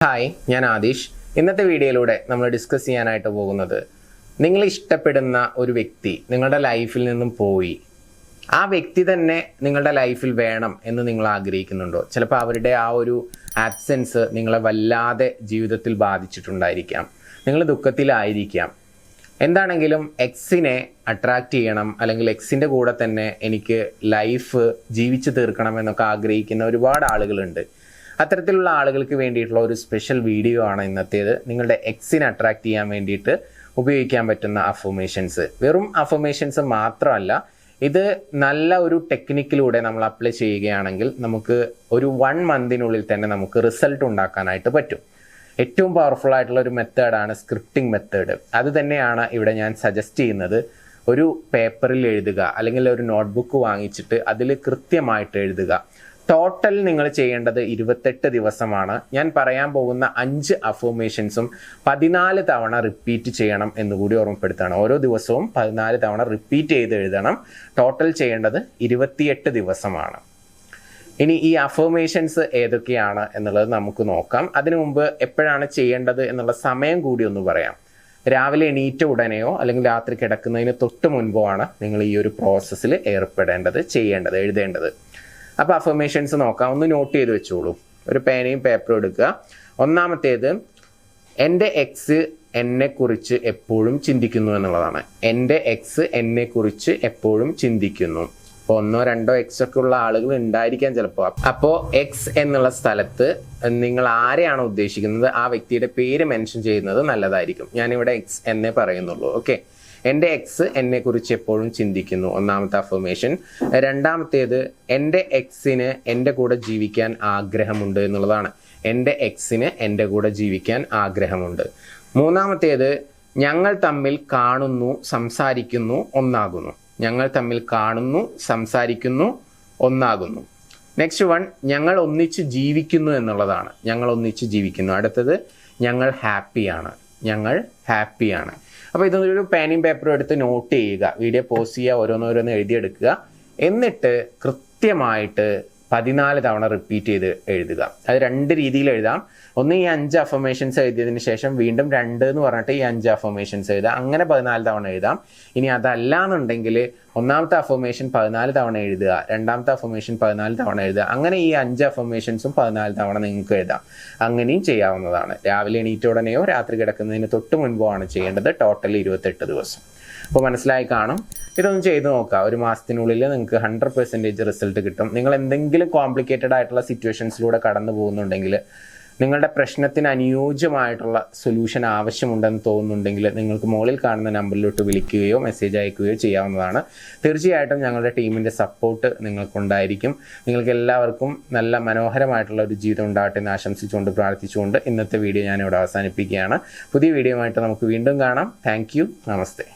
Hi, ഞാൻ ആദിഷ്. ഇന്നത്തെ വീഡിയോയിലൂടെ നമ്മൾ ഡിസ്കസ് ചെയ്യാനായിട്ട് പോകുന്നത്, നിങ്ങൾ ഇഷ്ടപ്പെടുന്ന ഒരു വ്യക്തി നിങ്ങളുടെ ലൈഫിൽ നിന്നും പോയി, ആ വ്യക്തി തന്നെ നിങ്ങളുടെ ലൈഫിൽ വേണം എന്ന് നിങ്ങൾ ആഗ്രഹിക്കുന്നുണ്ടോ? ചിലപ്പോൾ അവരുടെ ആ ഒരു ആബ്സെൻസ് നിങ്ങളെ വല്ലാതെ ജീവിതത്തിൽ ബാധിച്ചിട്ടുണ്ടായിരിക്കാം. നിങ്ങൾ ദുഃഖത്തിലായിരിക്കാം. എന്താണെങ്കിലും എക്സിനെ അട്രാക്റ്റ് ചെയ്യണം, അല്ലെങ്കിൽ എക്സിൻ്റെ കൂടെ തന്നെ എനിക്ക് ലൈഫ് ജീവിച്ചു തീർക്കണം എന്നൊക്കെ ആഗ്രഹിക്കുന്ന ഒരുപാട് ആളുകളുണ്ട്. അത്തരത്തിലുള്ള ആളുകൾക്ക് വേണ്ടിയിട്ടുള്ള ഒരു സ്പെഷ്യൽ വീഡിയോ ആണ് ഇന്നത്തേത്. നിങ്ങളുടെ എക്സിനെ അട്രാക്റ്റ് ചെയ്യാൻ വേണ്ടിയിട്ട് ഉപയോഗിക്കാൻ പറ്റുന്ന അഫർമേഷൻസ്. വെറും അഫർമേഷൻസ് മാത്രമല്ല, ഇത് നല്ല ഒരു ടെക്നിക്കിലൂടെ നമ്മൾ അപ്ലൈ ചെയ്യുകയാണെങ്കിൽ നമുക്ക് ഒരു 1 മന്തിനുള്ളിൽ തന്നെ നമുക്ക് റിസൾട്ട് ഉണ്ടാക്കാനായിട്ട് പറ്റും. ഏറ്റവും പവർഫുൾ ആയിട്ടുള്ള ഒരു മെത്തേഡാണ് സ്ക്രിപ്റ്റിംഗ് മെത്തേഡ്. അത് തന്നെയാണ് ഇവിടെ ഞാൻ സജസ്റ്റ് ചെയ്യുന്നത്. ഒരു പേപ്പറിൽ എഴുതുക, അല്ലെങ്കിൽ ഒരു നോട്ട്ബുക്ക് വാങ്ങിച്ചിട്ട് അതിൽ കൃത്യമായിട്ട് എഴുതുക. ടോട്ടൽ നിങ്ങൾ ചെയ്യേണ്ടത് 28 ദിവസമാണ്. ഞാൻ പറയാൻ പോകുന്ന 5 അഫർമേഷൻസും 14 തവണ റിപ്പീറ്റ് ചെയ്യണം എന്നുകൂടി ഓർമ്മപ്പെടുത്താണ്. ഓരോ ദിവസവും 14 തവണ റിപ്പീറ്റ് ചെയ്ത് എഴുതണം. ടോട്ടൽ ചെയ്യേണ്ടത് 28 ദിവസമാണ്. ഇനി ഈ അഫർമേഷൻസ് ഏതൊക്കെയാണ് എന്നുള്ളത് നമുക്ക് നോക്കാം. അതിനു മുമ്പ് എപ്പോഴാണ് ചെയ്യേണ്ടത് എന്നുള്ള സമയം കൂടി ഒന്ന് പറയാം. രാവിലെ എണീറ്റ ഉടനെയോ അല്ലെങ്കിൽ രാത്രി കിടക്കുന്നതിന് തൊട്ട് മുൻപോ ആണ് നിങ്ങൾ ഈ ഒരു പ്രോസസ്സിൽ ഏർപ്പെടേണ്ടത്, ചെയ്യേണ്ടത്, എഴുതേണ്ടത്. അപ്പോൾ അഫർമേഷൻസ് നോക്കാം. ഒന്ന് നോട്ട് ചെയ്ത് വെച്ചോളൂ. ഒരു പേനയും പേപ്പറും എടുക്കുക. ഒന്നാമത്തേത്, എൻ്റെ എക്സ് എന്നെക്കുറിച്ച് എപ്പോഴും ചിന്തിക്കുന്നു എന്നുള്ളതാണ്. എൻ്റെ എക്സ് എന്നെക്കുറിച്ച് എപ്പോഴും ചിന്തിക്കുന്നു. അപ്പോൾ 1 or 2 എക്സ് ഒക്കെ ഉള്ള ആളുകൾ ഉണ്ടായിരിക്കാം ചിലപ്പോൾ. അപ്പോൾ എക്സ് എന്നുള്ള സ്ഥലത്ത് നിങ്ങൾ ആരെയാണോ ഉദ്ദേശിക്കുന്നത് ആ വ്യക്തിയുടെ പേര് മെൻഷൻ ചെയ്യുന്നത് നല്ലതായിരിക്കും. ഞാനിവിടെ എക്സ് എന്നേ പറയുന്നുള്ളൂ. ഓക്കെ, എൻ്റെ എക്സ് എന്നെക്കുറിച്ച് എപ്പോഴും ചിന്തിക്കുന്നു, ഒന്നാമത്തെ അഫർമേഷൻ. രണ്ടാമത്തേത്, എൻ്റെ എക്സിന് എൻ്റെ കൂടെ ജീവിക്കാൻ ആഗ്രഹമുണ്ട് എന്നുള്ളതാണ്. എൻ്റെ എക്സിന് എൻ്റെ കൂടെ ജീവിക്കാൻ ആഗ്രഹമുണ്ട്. മൂന്നാമത്തേത്, ഞങ്ങൾ തമ്മിൽ കാണുന്നു, സംസാരിക്കുന്നു, ഒന്നാകുന്നു. ഞങ്ങൾ തമ്മിൽ കാണുന്നു, സംസാരിക്കുന്നു, ഒന്നാകുന്നു. നെക്സ്റ്റ് വൺ, ഞങ്ങൾ ഒന്നിച്ച് ജീവിക്കുന്നു എന്നുള്ളതാണ്. ഞങ്ങൾ ഒന്നിച്ച് ജീവിക്കുന്നു. അടുത്തത്, ഞങ്ങൾ ഹാപ്പിയാണ്. ഞങ്ങൾ ഹാപ്പിയാണ്. അപ്പോൾ ഇതൊരു പേനയും പേപ്പറും എടുത്ത് നോട്ട് ചെയ്യുക. വീഡിയോ പോസ് ചെയ്യുക, ഓരോന്നോരോന്ന് എഴുതിയെടുക്കുക. എന്നിട്ട് കൃത്യമായിട്ട് 14 തവണ റിപ്പീറ്റ് ചെയ്ത് എഴുതുക. അത് 2 രീതിയിൽ എഴുതാം. ഒന്ന്, ഈ 5 അഫർമേഷൻസ് എഴുതിയതിന് ശേഷം വീണ്ടും 2 എന്ന് പറഞ്ഞിട്ട് ഈ 5 അഫർമേഷൻസ് എഴുതാം. അങ്ങനെ 14 തവണ എഴുതാം. ഇനി അതല്ല എന്നുണ്ടെങ്കിൽ ഒന്നാമത്തെ അഫർമേഷൻ 14 തവണ എഴുതുക, രണ്ടാമത്തെ അഫർമേഷൻ 14 തവണ എഴുതുക. അങ്ങനെ ഈ 5 അഫർമേഷൻസും 14 തവണ നിങ്ങൾക്ക് എഴുതാം. അങ്ങനെയും ചെയ്യാവുന്നതാണ്. രാവിലെ എണീറ്റ ഉടനെയോ രാത്രി കിടക്കുന്നതിന് തൊട്ട് മുൻപോ ആണ് ചെയ്യേണ്ടത്. ടോട്ടൽ 28 ദിവസം. അപ്പോൾ മനസ്സിലായി കാണും. ഇതൊന്ന് ചെയ്ത് നോക്കുക. 1 മാസത്തിനുള്ളിൽ നിങ്ങൾക്ക് 100% റിസൾട്ട് കിട്ടും. നിങ്ങൾ എന്തെങ്കിലും കോംപ്ലിക്കേറ്റഡ് ആയിട്ടുള്ള സിറ്റുവേഷൻസിലൂടെ കടന്നു പോകുന്നുണ്ടെങ്കിൽ, നിങ്ങളുടെ പ്രശ്നത്തിന് അനുയോജ്യമായിട്ടുള്ള സൊല്യൂഷൻ ആവശ്യമുണ്ടെന്ന് തോന്നുന്നുണ്ടെങ്കിൽ, നിങ്ങൾക്ക് മുകളിൽ കാണുന്ന നമ്പറിലോട്ട് വിളിക്കുകയോ മെസ്സേജ് അയക്കുകയോ ചെയ്യാവുന്നതാണ്. തീർച്ചയായിട്ടും ഞങ്ങളുടെ ടീമിൻ്റെ സപ്പോർട്ട് നിങ്ങൾക്കുണ്ടായിരിക്കും. നിങ്ങൾക്ക് എല്ലാവർക്കും നല്ല മനോഹരമായിട്ടുള്ള ഒരു ജീവിതം ഉണ്ടാകട്ടെ എന്ന് ആശംസിച്ചുകൊണ്ട് പ്രാർത്ഥിച്ചുകൊണ്ട് ഇന്നത്തെ വീഡിയോ ഞാനിവിടെ അവസാനിപ്പിക്കുകയാണ്. പുതിയ വീഡിയോയുമായിട്ട് നമുക്ക് വീണ്ടും കാണാം. Thank you. നമസ്തേ.